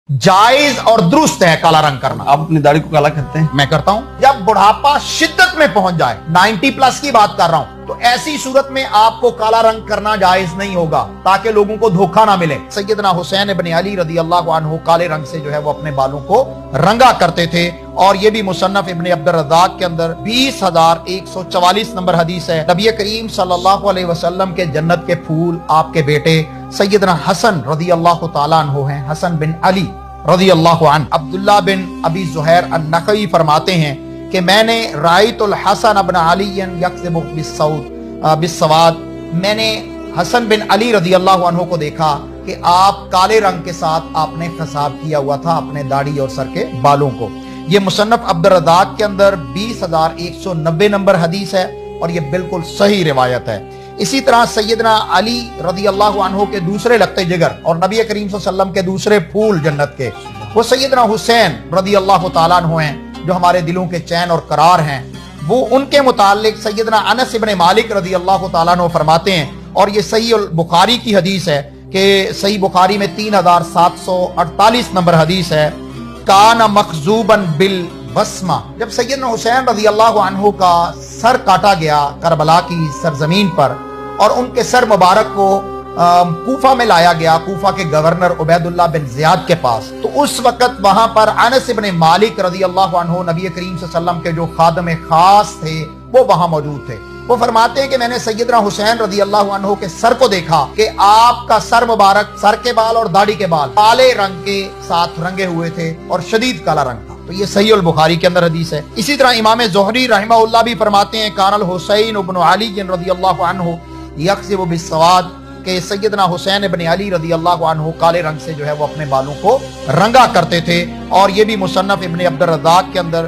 जायज और दुरुस्त है काला रंग करना। आप अपनी दाढ़ी को काला करते हैं? मैं करता हूं। जब बुढ़ापा शिद्दत में पहुंच जाए, 90 प्लस की बात कर रहा हूं, तो ऐसी सूरत में आपको काला रंग करना जायज नहीं होगा ताकि लोगों को धोखा ना मिले। सैयदना हुसैन इब्न अली रजी अल्लाह अन्हु काले रंग से जो है वो अपने बालों को रंगा करते थे, और ये भी मुसन्नफ इब्न अब्दुर रज़्ज़ाक़ के अंदर 20,144 नंबर हदीस है। नबी करीम सल्लल्लाहु अलैहि वसल्लम के जन्नत के फूल आपके बेटे सैयदना हसन रजी अल्लाह तआला अन्हु हैं, हसन बिन अली रजी अल्लाह अन्हु। अब्दुल्लाह बिन अबी ज़ुहैर अन-नक़वी फरमाते हैं कि मैंने रायतुल हसन इब्न अली यक्ज़िबु बिस्सवाद, मैंने हसन बिन अली रजी अल्लाह अन्हु को देखा कि आप काले रंग के साथ आपने खसाब किया हुआ था अपने दाढ़ी और सर के बालों को। ये मुसन्नफ अब्दुर रज़्ज़ाक़ के अंदर 20,190 नंबर हदीस है और ये बिल्कुल सही रिवायत है। इसी तरह सैयदना अली रजी अल्लाह अन्हु के दूसरे लगते जिगर और नबी करीम सल्लल्लाहु अलैहि वसल्लम के दूसरे फूल जन्नत के, वो सैयदना हुसैन रजी अल्लाह तआला अन्हु हैं, जो हमारे दिलों के चैन और करार हैं। वो उनके मुतालिक सैयदना अनस इब्न मालिक रजी अल्लाह तआला अन्हु फरमाते हैं, और ये सही बुखारी की हदीस है कि सही बुखारी में 3748 नंबर हदीस है, काना मखजूबन बिल वस्मा, जब सैयदना हुसैन रजी अल्लाह अन्हु का सर काटा गया करबला की सरजमीन पर और उनके सर मुबारक को कूफा में लाया गया, कूफा के गवर्नर उबैदुल्लाह बिन ज़ियाद के पास, तो उस वक्त वहां पर अनस इब्न मालिक रजी अल्लाह अन्हु नबी करीम सल्लल्लाहु अलैहि वसल्लम के जो खादम खास थे वो वहां मौजूद थे। वो फरमाते हैं कि मैंने सैयदना हुसैन रजी अल्लाह अन्हु के सर को देखा कि आपका सर मुबारक, सर के बाल और दाढ़ी के बाल काले रंग के साथ रंगे हुए थे और शदीद काला रंग था। तो ये सही बुखारी के अंदर हदीस है। इसी तरह इमाम ज़ुहरी रहमहुल्लाह भी फरमाते हैं, कानल हुसैन इब्न अली रजी अल्लाह अन्हु यक्ज़िबु बिस्सवाद, के सैयदना हुसैन इब्न अली रजी अल्लाह अन्हु काले रंग से जो है वो अपने बालों को रंगा करते थे, और ये भी मुसन्नफ इब्न अब्दुर रज़्ज़ाक़ के अंदर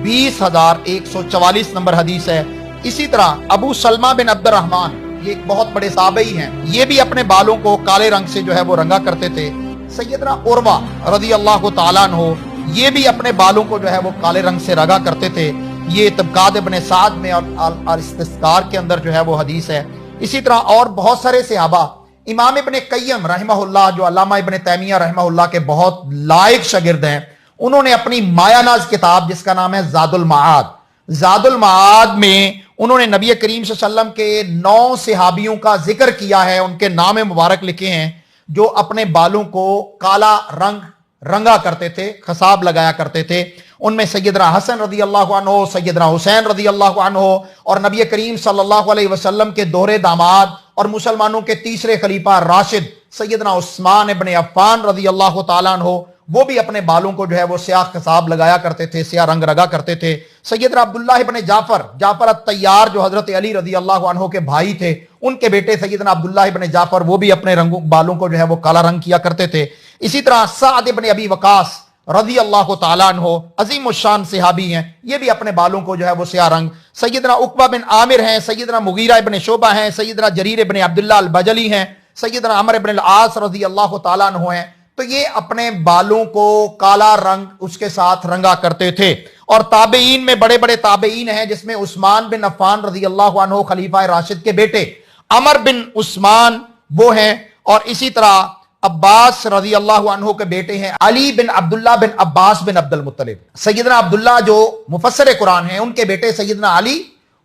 20,144 नंबर हदीस है। इसी तरह अबू सलमा बिन अब्दुर्रहमान, ये एक बहुत बड़े साहबी हैं, ये भी अपने बालों को काले रंग से जो है वो रंगा करते थे। सैयदना उर्वा रजी अल्लाह तआला अन्हु, ये भी अपने बालों को जो है वो काले रंग से रंगा करते थे। ये तबकात इब्न साद में और इस्तिस्कार के अंदर जो है वो हदीस है। इसी तरह और बहुत सारे सहाबा, इमाम इब्न क़य्यम रहमहुल्लाह, जो अल्लामा इब्न तैमिया रहमहुल्लाह के बहुत लायक शागिर्द हैं, उन्होंने अपनी मायानाज किताब जिसका नाम है ज़ादुल माआद में उन्होंने नबी करीम सल्लल्लाहु अलैहि वसल्लम के 9 सहाबियों का जिक्र किया है, उनके नाम मुबारक लिखे हैं जो अपने बालों को काला रंग रंगा करते थे, खसाब लगाया करते थे। उनमें सैयदना हसन रजी अल्लाह अन्हु, सैयदना हुसैन रजी अल्लाह अन्हु और नबी करीम सल्लल्लाहु अलैहि वसल्लम के दोहरे दामाद और मुसलमानों के तीसरे खलीफा राशिद सैयदना उस्मान इब्न अफ़्फ़ान रजी अल्लाह तआला अन्हु, वो भी अपने बालों को जो है वो स्याह खसाब लगाया करते थे, स्याह रंग रगा करते थे। सैयदना अब्दुल्लाह इब्न जाफर अत-तैयार, जो हजरत अली रजी अल्लाह अन्हु के भाई थे, उनके बेटे सैयदना अब्दुल्लाह इब्न जाफर, वो भी अपने बालों को जो है वो काला रंग किया करते थे। इसी तरह साद इब्न अबी वकास रजी अल्लाह तआला अन्हु, अजीम शान सहाबी हैं, ये भी अपने बालों को जो है वो स्याह रंग। सैयदना उक़बा बिन आमिर हैं, सैयदना मुगीरा इब्न शोबा हैं, सैयदना जरीर इब्न अब्दुल्लाह अल-बजली हैं, सैयदना अमर इब्न अल-आस रजी अल्लाह तआला अन्हु हैं। तो ये अपने बालों को काला रंग उसके साथ रंगा करते थे। और ताबेईन में बड़े बड़े ताबेईन हैं, जिसमें उस्मान बिन अफ़्फ़ान रजी अल्लाह अन्हु खलीफा राशिद के बेटे, अमर बिन उस्मान वो हैं, और इसी तरह अब्बास रजी अल्लाह अन्हु के बेटे हैं अली बिन अब्दुल्लाह बिन अब्बास बिन अब्दुल मुत्तलिब। सैयदना अब्दुल्लाह जो मुफस्सिर कुरान हैं, उनके बेटे सैयदना अली,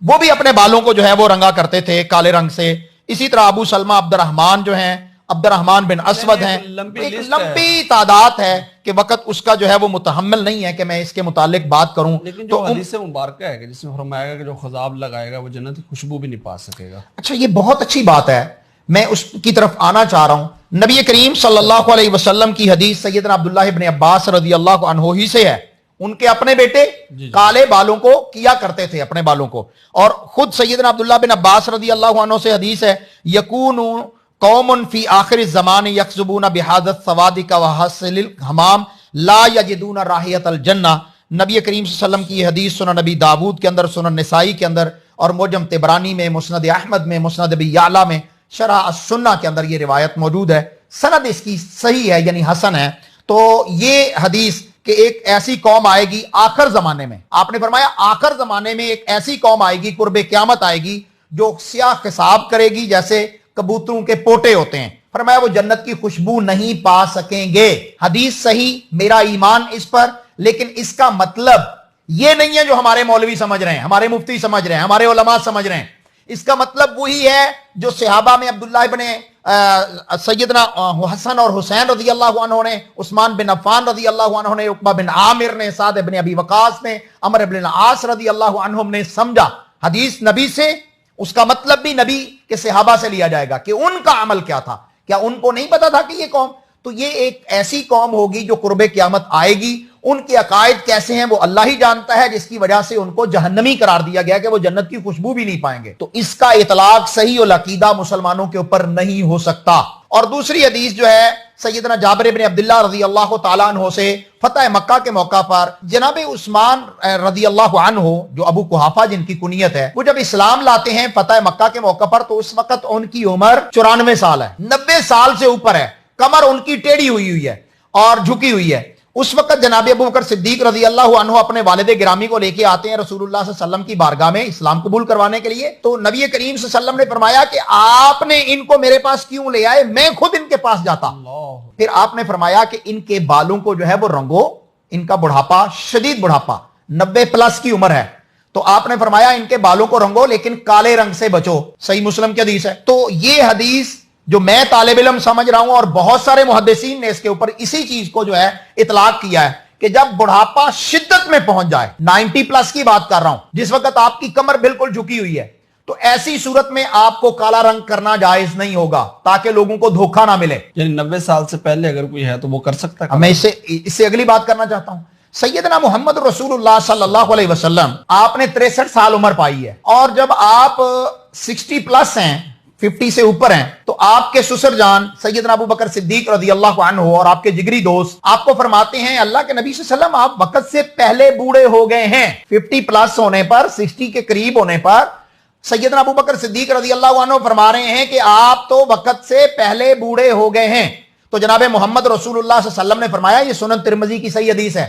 वो भी अपने बालों को जो है वो रंगा करते थे काले रंग से। इसी तरह अबू सलमा अब्दुर्रहमान जो हैं, अब्दुर्रहमान बिन असवद हैं, एक लंबी तादाद है कि वक्त उसका जो है वो मुतहम्मिल नहीं है कि मैं इसके मुतालिक बात करूं। लेकिन जो हदीस मुबारक है कि जिसमें फरमाया कि जो खजाब लगाएगा वो जन्नत की खुशबू भी नहीं पा सकेगा। अच्छा, ये बहुत अच्छी बात है, मैं उसकी तरफ आना चाह रहा हूं। नबी करीम सल्लल्लाहु अलैहि वसल्लम की हदीस सैयदना अब्दुल्लाह इब्न अब्बास रजी अल्लाह अन्हु ही से है, उनके अपने बेटे काले बालों को किया करते थे अपने बालों को। और खुद सैयदना अब्दुल्लाह बिन अब्बास रजी अल्लाह अन्हु से हदीस है, यकूनु कौमुन फी आखिर ज़मान यक्ज़ुबूना बिहादत सवादिका व हस्लिल हमाम ला यजिदूना राहियतल जन्ना। नबी करीम सल्लल्लाहु अलैहि वसल्लम की हदीस सुनन नबी दाऊद के अंदर, सुनन निसाई के अंदर और मुजम तिबरानी में, मुस्नद अहमद में, मुस्नद अबी याला में, शरह अस-सुन्ना के अंदर ये रिवायत मौजूद है। सनद इसकी सही है, यानी हसन है। तो ये हदीस कि एक ऐसी कौम आएगी आखिर जमाने में, आपने फरमाया आखिर जमाने में एक ऐसी कौम आएगी, कुर्बे क़यामत आएगी, जो स्याह खिसाब करेगी जैसे कबूतरों के पोटे होते हैं, फरमाया वो जन्नत की खुशबू नहीं पा सकेंगे। हदीस सही, मेरा ईमान इस पर, लेकिन इसका मतलब ये नहीं है जो हमारे मौलवी समझ रहे हैं, हमारे मुफ्ती समझ रहे हैं, हमारे उलमा समझ रहे हैं। इसका मतलब वही है जो सहाबा में अब्दुल्लाह इब्ने सैयदना हसन और हुसैन रजी अल्लाह अन्हु ने, उस्मान बिन अफ़्फ़ान रजी अल्लाह अन्हु ने, उक़बा बिन आमिर ने, साद इब्न अबी वक़ास ने, अमर इब्न आस रजी अल्लाह अन्हुम ने समझा हदीस नबी से, उसका मतलब भी नबी के सहाबा से लिया जाएगा कि उनका अमल क्या था। क्या उनको नहीं पता था कि ये कौम, तो ये एक ऐसी कौम होगी जो कुर्बे क़यामत आएगी, उनके अकायद कैसे हैं वो अल्लाह ही जानता है, जिसकी वजह से उनको जहन्नमी करार दिया गया कि वो जन्नत की खुशबू भी नहीं पाएंगे। तो इसका इतलाक सही और अकीदा मुसलमानों के ऊपर नहीं हो सकता। और दूसरी हदीस जो है सैयदना जाबिर इब्न अब्दुल्लाह रज़ी अल्लाह तआला अन्हु से, फतह मक्का के मौका पर जनाब उस्मान रज़ी अल्लाह अन्हु जो अबू कुहाफा जिनकी कुनियत है, वो जब इस्लाम लाते हैं फतह मक्का के मौका पर, तो उस वक्त उनकी उम्र 94 साल है, 90 साल से ऊपर है, कमर उनकी टेढ़ी हुई है और झुकी हुई है। उस वक्त जनाब अबू बकर सिद्दीक रजी अल्लाह अन्हु अपने वालिद गिरामी को लेके आते हैं रसूलुल्लाह सल्लल्लाहु अलैहि वसल्लम की बारगाह में इस्लाम कबूल करवाने के लिए। तो नबी करीम सल्लल्लाहु अलैहि वसल्लम ने फरमाया कि आपने इनको मेरे पास क्यों ले आए, मैं खुद इनके पास जाता। फिर आपने फरमाया कि इनके बालों को जो है वो रंगो, इनका बुढ़ापा, शदीद बुढ़ापा, 90 प्लस की उम्र है, तो आपने फरमाया इनके बालों को रंगो लेकिन काले रंग से बचो। सही मुस्लिम की हदीस है। तो ये हदीस जो मैं तालिब इल्म समझ रहा हूं और बहुत सारे मुहद्दिसीन ने इसके ऊपर इसी चीज को जो है इतलाक किया है कि जब बुढ़ापा शिद्दत में पहुंच जाए, 90 प्लस की बात कर रहा हूं, जिस वक्त आपकी कमर बिल्कुल झुकी हुई है, तो ऐसी सूरत में आपको काला रंग करना जायज नहीं होगा ताकि लोगों को धोखा ना मिले। यानी 90 साल से पहले अगर कोई है तो वो कर सकता है। मैं इससे अगली बात करना चाहता हूं। सैयदना मोहम्मद रसूलुल्लाह सल्लल्लाहु अलैहि वसल्लम, आपने 63 साल उम्र पाई है, और जब आप 60 प्लस हैं, 50 से ऊपर हैं, तो आपके ससुर जान सैयदना अबू बकर सिद्दीक रज़ी अल्लाह अन्हु और आपके जिगरी दोस्त आपको फरमाते हैं, अल्लाह के नबी सल्लल्लाहु अलैहि वसल्लम आप वक्त से पहले बूढ़े हो गए हैं। 50 प्लस होने पर, 60 के करीब होने पर सैयदना अबू बकर सिद्दीक रज़ी अल्लाह अन्हु फरमा रहे हैं कि आप तो वक्त से पहले बूढ़े हो गए हैं। तो जनाब मोहम्मद रसूलुल्लाह सल्लल्लाहु अलैहि वसल्लम ने फरमाया, ये सुनन तिरमिज़ी की सही हदीस है,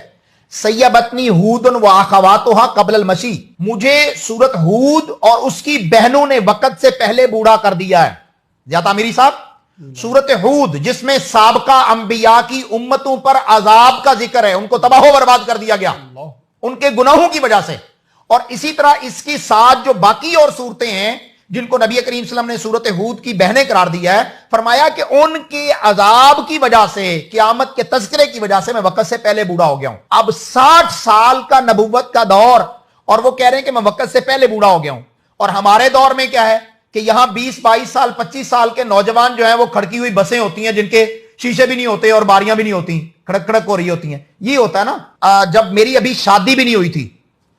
सैयबतनी हूदन व अखवातुहा क़ब्ल अल मसी, मुझे सूरत हूद और उसकी बहनों ने वक्त से पहले बूढ़ा कर दिया है। जाता मेरी साहब, सूरत हूद जिसमें साबका अंबिया की उम्मतों पर अजाब का जिक्र है, उनको तबाह बर्बाद कर दिया गया उनके गुनाहों की वजह से। और इसी तरह इसकी साथ जो बाकी और सूरतें हैं जिनको नबी करीम सल्लल्लाहु अलैहि वसल्लम ने सूरत हूद की बहनें करार दिया है, फरमाया कि उनके अजाब की वजह से, क़यामत के तज़किरे की वजह से मैं वक्त से पहले बूढ़ा हो गया हूं। अब 60 साल का नबूवत का दौर, और वो कह रहे हैं कि मैं वक्त से पहले बूढ़ा हो गया हूं। और हमारे दौर में क्या है कि यहां 20-22 साल 25 साल के नौजवान जो है वो खड़की हुई बसें होती हैं जिनके शीशे भी नहीं होते और बारियां भी नहीं होती, खड़क खड़क हो रही होती हैं। ये होता है ना, जब मेरी अभी शादी भी नहीं हुई थी,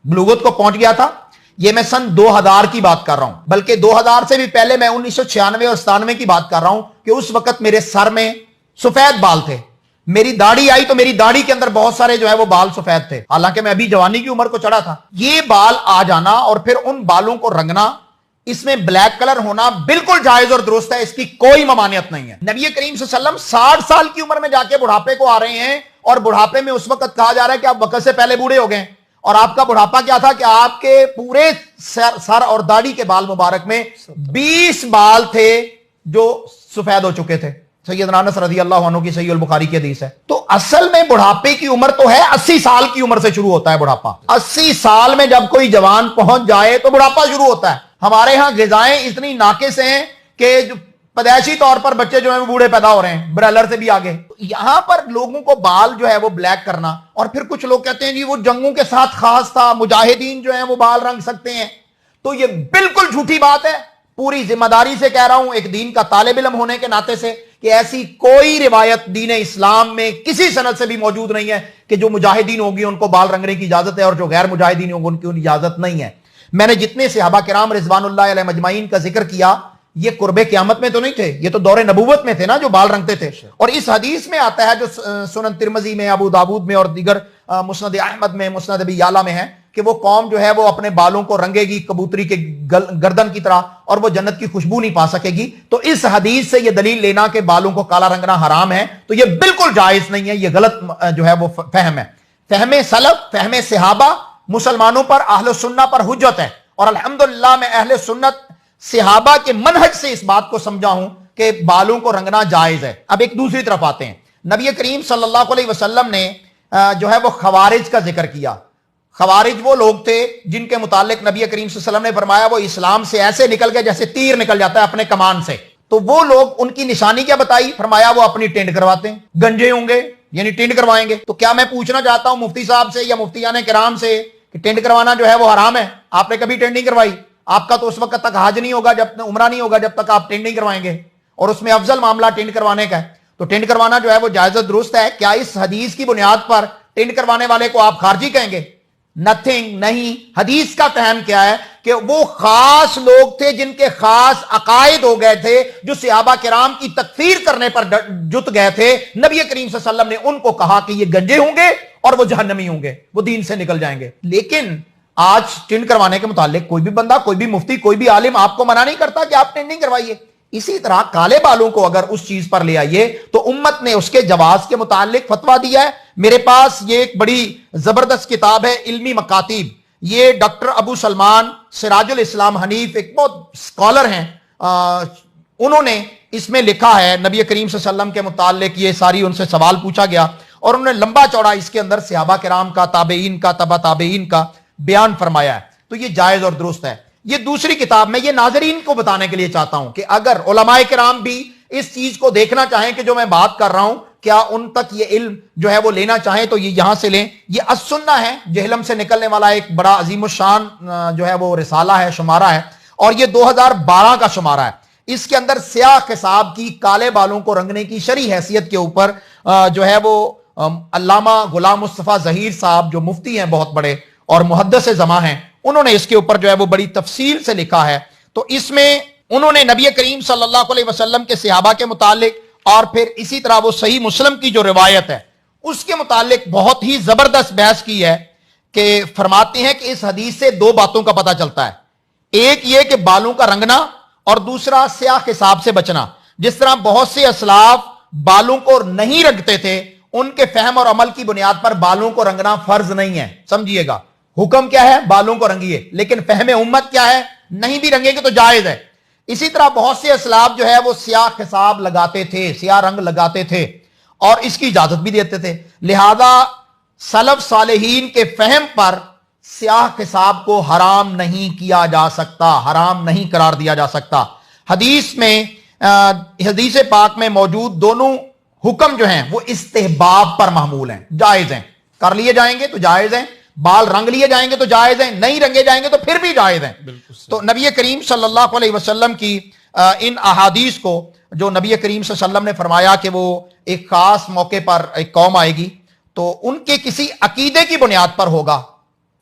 बलूगत को पहुंच गया था, ये मैं सन 2000 की बात कर रहा हूं, बल्कि 2000 से भी पहले मैं 1996 और 97 की बात कर रहा हूं कि उस वक्त मेरे सर में सफेद बाल थे। मेरी दाढ़ी आई तो मेरी दाढ़ी के अंदर बहुत सारे जो है वो बाल सफेद थे, हालांकि मैं अभी जवानी की उम्र को चढ़ा था। ये बाल आ जाना और फिर उन बालों को रंगना, इसमें ब्लैक कलर होना बिल्कुल जायज और दुरुस्त है, इसकी कोई ममानियत नहीं है। नबी करीम सल्लल्लाहु अलैहि वसल्लम 60 साल की उम्र में जाके बुढ़ापे को आ रहे हैं, और बुढ़ापे में उस वक्त कहा जा रहा है कि आप वक्त से पहले बूढ़े हो गए। और आपका बुढ़ापा क्या था कि आपके पूरे सर और दाढ़ी के बाल मुबारक में 20 बाल थे जो सफेद हो चुके थे। सैयदना अनस रज़ी अल्लाह अन्हु की सहीह बुखारी की हदीस है। तो असल में बुढ़ापे की उम्र तो है 80 साल की उम्र से शुरू होता है बुढ़ापा। 80 साल में जब कोई जवान पहुंच जाए तो बुढ़ापा शुरू होता है। हमारे यहां ग़िज़ाएं इतनी नाकिस हैं कि पैदाइशी तौर पर बच्चे जो है बूढ़े पैदा हो रहे हैं, ब्रेलर से भी आगे। तो यहां पर लोगों को बाल जो है वो ब्लैक करना, और फिर कुछ लोग कहते हैं जी वो जंगों के साथ खास था, मुजाहिदीन जो है वो बाल रंग सकते हैं, तो ये बिल्कुल झूठी बात है। पूरी जिम्मेदारी से कह रहा हूं एक दीन का तालिब इल्म होने के नाते से, कि ऐसी कोई रिवायत दीन इस्लाम में किसी सनद से भी मौजूद नहीं है कि जो मुजाहिदीन होगी उनको बाल रंगने की इजाजत है और जो गैर मुजाहिदीन होंगे उनकी इजाजत नहीं है। मैंने जितने सहाबा किराम रिज़वानुल्लाह अलैहिम अजमाइन का जिक्र किया, ये कुर्बे क़यामत में तो नहीं थे, ये तो दौरे नबूवत में थे ना जो बाल रंगते थे। और इस हदीस में आता है जो सुनन तिरमिज़ी में, अबू दाऊद में और दीगर मुस्नद अहमद में, मुस्नद अबी याला में है कि वो कौम जो है वो अपने बालों को रंगेगी कबूतरी के गर्दन की तरह, और वो जन्नत की खुशबू नहीं पा सकेगी। तो इस हदीस से ये दलील लेना कि बालों को काला रंगना हराम है, तो ये बिल्कुल जायज नहीं है। ये गलत जो है वो फहम है। फहमे सलफ, फहमे सहाबा मुसलमानों पर, अहले सुन्नत पर हुज्जत है। और अल्हम्दुलिल्लाह मैं अहले सुन्नत सहाबा के मनहज से इस बात को समझा हूं کہ بالوں کو رنگنا جائز ہے۔ اب ایک دوسری طرف آتے ہیں، نبی کریم صلی اللہ علیہ وسلم نے جو ہے وہ خوارج کا ذکر کیا۔ خوارج وہ لوگ تھے جن کے متعلق نبی کریم صلی اللہ علیہ وسلم نے فرمایا وہ اسلام سے ایسے نکل گئے جیسے تیر نکل جاتا ہے اپنے کمان سے۔ تو وہ لوگ، ان کی نشانی کیا بتائی؟ فرمایا وہ اپنی ٹینڈ کرواتے ہیں، گنجے ہوں گے یعنی ٹینڈ کروائیں گے۔ تو کیا میں پوچھنا چاہتا ہوں مفتی صاحب سے یا مفتیان کرام سے کہ ٹینڈ کروانا جو ہے وہ حرام ہے؟ آپ نے کبھی ٹینڈ نہیں کروائی؟ آپ کا تو اس وقت تک حج نہیں ہوگا، جب عمرہ نہیں ہوگا، جب تک آپ ٹینڈ نہیں کروائیں گے، اور اس میں افضل معاملہ ٹینڈ کروانے کا ہے۔ تو ٹینڈ کروانا جو ہے وہ جائز درست ہے۔ کیا اس حدیث کی بنیاد پر ٹینڈ کروانے والے کو آپ خارجی کہیں گے؟ نتھنگ، نہیں۔ حدیث کا فہم کیا ہے کہ وہ خاص لوگ تھے جن کے خاص عقائد ہو گئے تھے، جو صحابہ کرام کی تکفیر کرنے پر جت گئے تھے۔ نبی کریم صلی اللہ علیہ وسلم نے ان کو کہا کہ یہ گنجے ہوں گے اور وہ جہنمی ہوں گے، وہ دین سے نکل جائیں گے۔ لیکن آج ٹینڈ کروانے کے متعلق کوئی بھی بندہ، کوئی بھی مفتی، کوئی بھی عالم آپ کو منع نہیں کرتا کہ آپ ٹینڈ نہیں کروائیے۔ اسی طرح کالے بالوں کو اگر اس چیز پر لے آئیے تو امت نے اس کے جواز کے متعلق فتویٰ دیا ہے۔ میرے پاس یہ ایک بڑی زبردست کتاب ہے، علمی مکاتیب، یہ ڈاکٹر ابو سلمان سراج الاسلام حنیف ایک بہت اسکالر ہیں، انہوں نے اس میں لکھا ہے نبی کریم صلی اللہ علیہ وسلم کے متعلق، یہ ساری ان سے سوال پوچھا گیا اور انہوں نے لمبا چوڑا اس کے اندر صحابہ کرام کا، تابعین کا، تبع تابعین کا بیان فرمایا ہے۔ تو یہ جائز اور درست ہے۔ یہ دوسری کتاب میں یہ ناظرین کو بتانے کے لیے چاہتا ہوں کہ اگر علماء کرام بھی اس چیز کو دیکھنا چاہیں کہ جو میں بات کر رہا ہوں کیا ان تک یہ علم جو ہے وہ لینا چاہیں تو یہ یہاں سے لیں۔ یہ السنہ ہے، جہلم سے نکلنے والا ایک بڑا عظیم الشان جو ہے وہ رسالہ ہے، شمارہ ہے، اور یہ 2012 کا شمارہ ہے۔ اس کے اندر سیاہ خصاب کی کالے بالوں کو رنگنے کی شرعی حیثیت کے اوپر جو ہے وہ علامہ غلام مصطفیٰ ظہیر صاحب جو مفتی ہیں بہت بڑے اور محدث زماں ہیں، انہوں نے اس کے اوپر جو ہے وہ بڑی تفصیل سے لکھا ہے۔ تو اس میں انہوں نے نبی کریم صلی اللہ علیہ وسلم کے صحابہ کے متعلق اور پھر اسی طرح وہ صحیح مسلم کی جو روایت ہے اس کے متعلق بہت ہی زبردست بحث کی ہے کہ فرماتے ہیں کہ اس حدیث سے دو باتوں کا پتہ چلتا ہے، ایک یہ کہ بالوں کا رنگنا اور دوسرا سیاہ خصاب سے بچنا۔ جس طرح بہت سے اسلاف بالوں کو نہیں رنگتے تھے، ان کے فہم اور عمل کی بنیاد پر بالوں کو رنگنا فرض نہیں ہے، سمجھیے گا، حکم کیا ہے؟ بالوں کو رنگیے، لیکن فہم امت کیا ہے؟ نہیں بھی رنگیں گے تو جائز ہے۔ اسی طرح بہت سے اسلاف جو ہے وہ سیاہ خصاب لگاتے تھے، سیاہ رنگ لگاتے تھے اور اس کی اجازت بھی دیتے تھے، لہذا سلف صالحین کے فہم پر سیاہ خصاب کو حرام نہیں کیا جا سکتا، حرام نہیں قرار دیا جا سکتا۔ حدیث میں حدیث پاک میں موجود دونوں حکم جو ہیں وہ استحباب پر محمول ہیں، جائز ہیں، کر لیے جائیں گے تو جائز ہیں، بال رنگ لیے جائیں گے تو جائز ہیں، نہیں رنگے جائیں گے تو پھر بھی جائز ہیں۔ تو نبی کریم صلی اللہ علیہ وسلم کی ان احادیث کو جو نبی کریم صلی اللہ علیہ وسلم نے فرمایا کہ وہ ایک خاص موقع پر ایک قوم آئے گی تو ان کے کسی عقیدے کی بنیاد پر ہوگا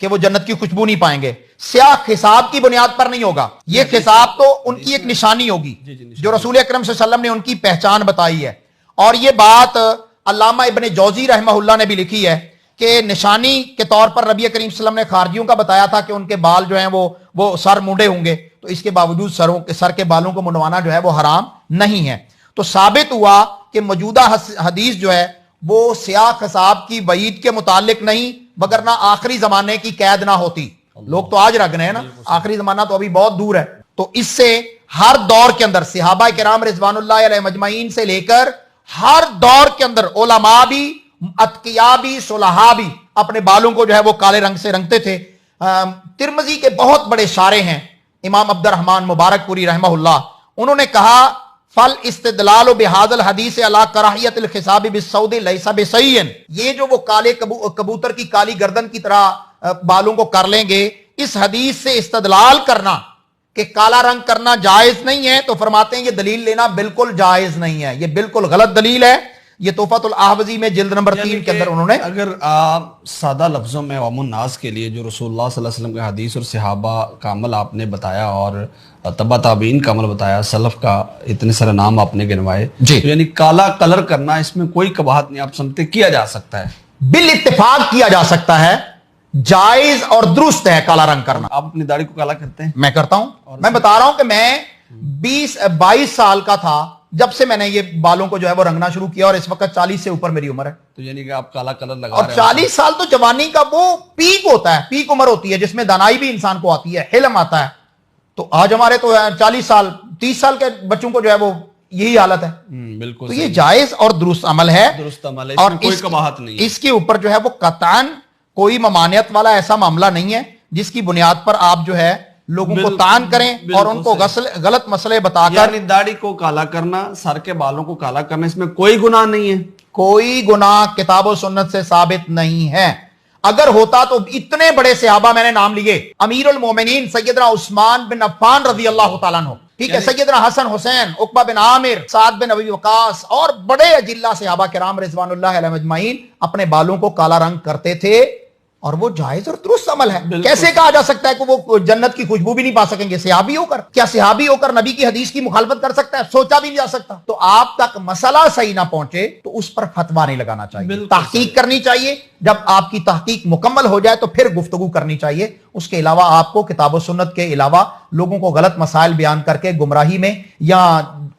کہ وہ جنت کی خوشبو نہیں پائیں گے، سیاہ خصاب کی بنیاد پر نہیں ہوگا۔ یہ خصاب تو ان کی ایک نشانی ہوگی جو رسول اکرم صلی اللہ علیہ وسلم نے ان کی پہچان بتائی ہے، اور یہ بات علامہ ابن جوزی رحمہ اللہ نے بھی لکھی ہے کہ نشانی کے طور پر نبی کریم صلی اللہ علیہ وسلم نے خارجیوں کا بتایا تھا کہ ان کے بال جو ہیں وہ سر مونڈے ہوں گے، تو اس کے باوجود سر کے بالوں کو منڈوانا جو ہے وہ حرام نہیں ہے۔ تو ثابت ہوا کہ موجودہ حدیث جو ہے وہ سیاہ خصاب کی وعید کے متعلق نہیں، وگرنہ آخری زمانے کی قید نہ ہوتی۔ لوگ تو آج رکھ رہے ہیں نا، آخری زمانہ تو ابھی بہت دور ہے۔ تو اس سے ہر دور کے اندر صحابہ کرام رضوان اللہ علیہ مجمعین سے لے کر ہر دور کے اندر علماء بھی، اتقیاء بھی، صلحاء بھی اپنے بالوں کو جو ہے وہ کالے رنگ سے رنگتے تھے۔ ترمذی کے بہت بڑے شارح ہیں امام عبد الرحمن مبارک پوری رحمہ اللہ، انہوں نے کہا فل استدلال بہذا الحدیث علی کراہیت الخصاب بالسود لیس بصحیح، یہ جو وہ کالے کبوتر کی کالی گردن کی طرح بالوں کو کر لیں گے، اس حدیث سے استدلال کرنا کہ کالا رنگ کرنا جائز نہیں ہے، تو فرماتے ہیں یہ دلیل لینا بالکل جائز نہیں ہے، یہ بالکل غلط دلیل ہے۔ یہ تحفۃ الاحوذی میں جلد نمبر 3 کے اندر انہوں نے، اگر آپ سادہ لفظوں میں عوام الناس کے لیے جو رسول اللہ صلی اللہ علیہ وسلم کے حدیث اور صحابہ کا عمل آپ نے بتایا اور تبع تابعین کا عمل بتایا، سلف کا اتنے سارے نام آپ نے گنوائے، تو یعنی کالا کلر کرنا اس میں کوئی قباحت نہیں، آپ سمجھتے کیا جا سکتا ہے؟ بالاتفاق کیا جا سکتا ہے، جائز اور درست ہے کالا رنگ کرنا۔ آپ اپنی داڑھی کو کالا کرتے ہیں؟ میں کرتا ہوں، میں بتا رہا ہوں کہ میں 22 سال کا تھا جب سے میں نے یہ بالوں کو جو ہے وہ رنگنا شروع کیا، اور اس وقت 40 سے اوپر میری عمر ہے۔ تو یعنی کہ آپ کالا کلر لگا اور رہے ہیں؟ 40 سال تو جوانی کا وہ پیک ہوتا ہے، پیک عمر ہوتی ہے جس میں دانائی بھی انسان کو آتی ہے، حلم آتا ہے۔ تو آج ہمارے تو 40 سال 30 سال کے بچوں کو جو ہے وہ یہی حالت ہے. بالکل. تو یہ جائز اور درست عمل ہے, درست عمل ہے, اور کوئی کباہت نہیں ہے. اس کے اوپر جو ہے وہ قطعاً کوئی ممانعت والا ایسا معاملہ نہیں ہے جس کی بنیاد پر آپ جو ہے لوگوں کو تان کریں اور ان کو غلط مسئلے بتا کر. یعنی داڑھی کو کالا کرنا, سر کے بالوں کو کالا کرنا, اس میں کوئی گناہ نہیں ہے. کوئی گناہ کتاب و سنت سے ثابت نہیں ہے. اگر ہوتا تو اتنے بڑے صحابہ میں نے نام لیے, امیر المومنین سیدنا عثمان بن عفان رضی اللہ تعالیٰ عنہ, ٹھیک ہے, سیدنا حسن حسین, عقبہ بن عامر, سعد بن ابی وقاص اور بڑے اجلہ صحابہ کرام رضوان اللہ علیہم اجمعین اپنے بالوں کو کالا رنگ کرتے تھے, اور وہ جائز اور درست عمل ہے. کیسے کہا جا سکتا ہے کہ وہ جنت کی خوشبو بھی نہیں پا سکیں گے صحابی ہو کر؟ کیا صحابی ہو کر نبی کی حدیث کی مخالفت کر سکتا ہے؟ سوچا بھی نہیں جا سکتا. تو آپ تک مسئلہ صحیح نہ پہنچے تو اس پر فتویٰ نہیں لگانا چاہیے, تحقیق کرنی چاہیے. جب آپ کی تحقیق مکمل ہو جائے تو پھر گفتگو کرنی چاہیے. اس کے علاوہ آپ کو کتاب و سنت کے علاوہ لوگوں کو غلط مسائل بیان کر کے گمراہی میں یا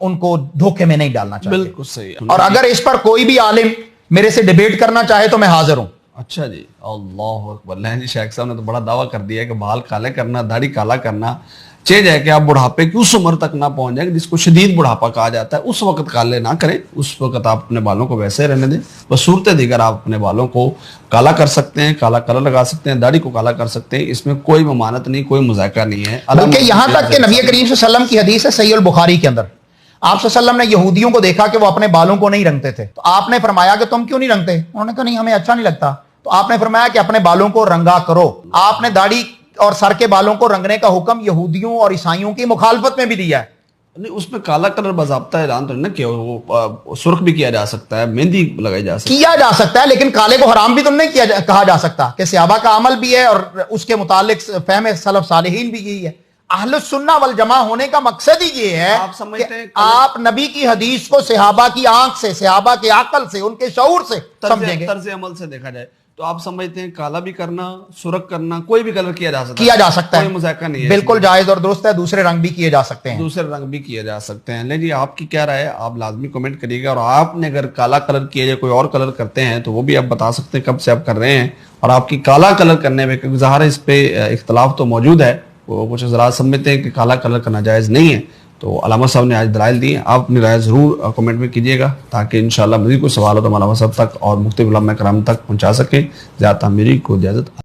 ان کو دھوکے میں نہیں ڈالنا چاہیے. بالکل صحیح. اور اگر اس پر کوئی بھی عالم میرے سے ڈیبیٹ کرنا چاہے تو میں حاضر ہوں. اچھا جی, اللہ اکبر. جی شیخ صاحب نے تو بڑا دعویٰ کر دیا کہ بال کالے کرنا, داڑھی کالا کرنا چیز ہے کہ آپ بڑھاپے کی اس عمر تک نہ پہنچ جائیں جس کو شدید بڑھاپا کہا جاتا ہے, اس وقت کالے نہ کریں. اس وقت آپ اپنے بالوں کو ویسے رہنے دیں. بس صورت دیگر آپ اپنے بالوں کو کالا کر سکتے ہیں, کالا کلر لگا سکتے ہیں, داڑھی کو کالا کر سکتے ہیں. اس میں کوئی ممانعت نہیں, کوئی مذائقہ نہیں ہے. بلکہ یہاں تک کہ نبی کریم صلی اللہ علیہ وسلم کی حدیث ہے صحیح البخاری کے اندر, آپ صلی اللہ علیہ وسلم نے یہودیوں کو دیکھا کہ وہ اپنے بالوں کو نہیں رنگتے تھے, تو آپ نے فرمایا کہ تم کیوں نہیں رنگتے؟ انہوں نے کہا نہیں ہمیں اچھا نہیں لگتا. تو آپ نے فرمایا کہ اپنے بالوں کو رنگا کرو. آپ نے داڑھی اور سر کے بالوں کو رنگنے کا حکم یہودیوں اور عیسائیوں کی مخالفت میں بھی دیا ہے. نہیں, اس میں کالا کلر باضابطہ اعلان تو نہیں کہ وہ سرخ بھی کیا جا سکتا ہے, مہندی لگائی جا سکتی ہے, کیا جا سکتا ہے, لیکن کالے کو حرام بھی تو نہیں کہا جا سکتا, کہ صحابہ کا عمل بھی ہے اور اس کے متعلق فہم سلف صالحین بھی یہی ہے. اہل السنہ والجماعہ ہونے کا مقصد ہی یہ ہے کہ آپ نبی کی حدیث کو صحابہ کی آنکھ سے, صحابہ کے عقل سے, ان کے شعور سے سمجھیں گے. طرز عمل سے دیکھا جائے تو آپ سمجھتے ہیں کالا بھی کرنا, سرخ کرنا, کوئی بھی کلر کیا جا سکتا ہے, کوئی مذائقہ نہیں ہے, بالکل جائز اور درست ہے. دوسرے رنگ بھی کیے جا سکتے ہیں, دوسرے رنگ بھی کیے جا سکتے ہیں. لیکن آپ کی کیا رائے ہے, آپ لازمی کمنٹ کریے گا. اور آپ نے اگر کالا کلر کیا یا کوئی اور کلر کرتے ہیں تو وہ بھی آپ بتا سکتے ہیں کب سے آپ کر رہے ہیں, اور آپ کی کالا کلر کرنے میں, کیونکہ ظاہر ہے اس پہ اختلاف تو موجود ہے, وہ کچھ حضرات سمجھتے ہیں کہ کالا کلر کرنا جائز نہیں ہے. تو علامہ صاحب نے آج دلائل دی ہیں, آپ اپنی رائے ضرور کمنٹ میں کیجیے گا تاکہ انشاءاللہ مزید کوئی سوال ہو تو علامہ صاحب تک اور مختلف علماء کرام تک پہنچا سکیں. زیادہ میری کو اجازت.